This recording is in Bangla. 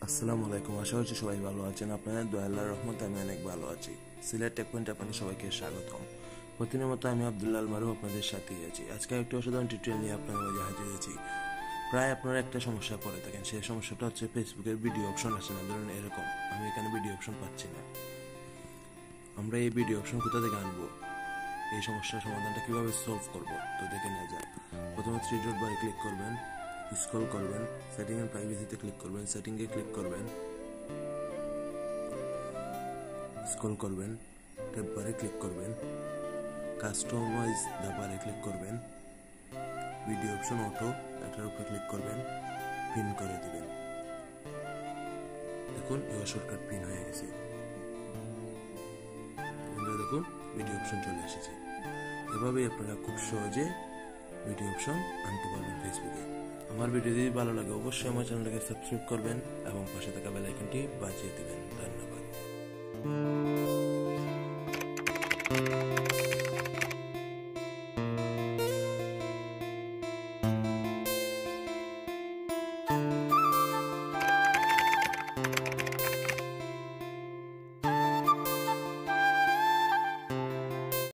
আসসালামু আলাইকুম। আশা করছি সবাই ভালো আছেন। আপনাদের দয়া আল্লাহর রহমতে আমি অনেক ভালো আছি। সিলেট টেক পয়েন্টে আপনাদের সবাইকে স্বাগতম। প্রতিদিনের মতো আমি আব্দুল্লাহ আল মারুফ আপনাদের সাথেই আছি। আজকে একটি অসাধারণ টিউটোরিয়াল নিয়ে আপনাদের মাঝে হাজির হয়েছি। প্রায় আপনারা একটা সমস্যা পড়ে থাকেন, সেই সমস্যাটা হচ্ছে ফেসবুকের ভিডিও অপশন আসে না। ধরুন এরকম, আমি এখানে ভিডিও অপশন পাচ্ছি না। আমরা এই ভিডিও অপশন কোথা থেকে আনবো, এই সমস্যার সমাধানটা কিভাবে সলভ করব, তো দেখে নেওয়া যাক। প্রথমে থ্রি ডট বারে ক্লিক করবেন, স্ক্রল করবেন, সেটিং এন্ড প্রাইভেসিতে ক্লিক করবেন, সেটিংয়ে ক্লিক করবেন, স্ক্রল করবেন, ট্যাব বারে ক্লিক করবেন, কাস্টমাইজ দা বারে ক্লিক করবেন, ভিডিও অপশন অটো এটার উপরে ক্লিক করবেন, পিন করে দিবেন। দেখুন এবার শর্টকাট পিন হয়ে গেছে। দেখুন ভিডিও অপশন চলে এসেছে। এভাবেই আপনারা খুব সহজে ভিডিও অপশন আনতে পারবেন ফেসবুকে। আমার ভিডিও যদি ভালো লাগে অবশ্যই আমার চ্যানেলটাকে সাবস্ক্রাইব করবেন এবং পাশে থাকা বেল আইকনটি বাজিয়ে দিবেন। ধন্যবাদ।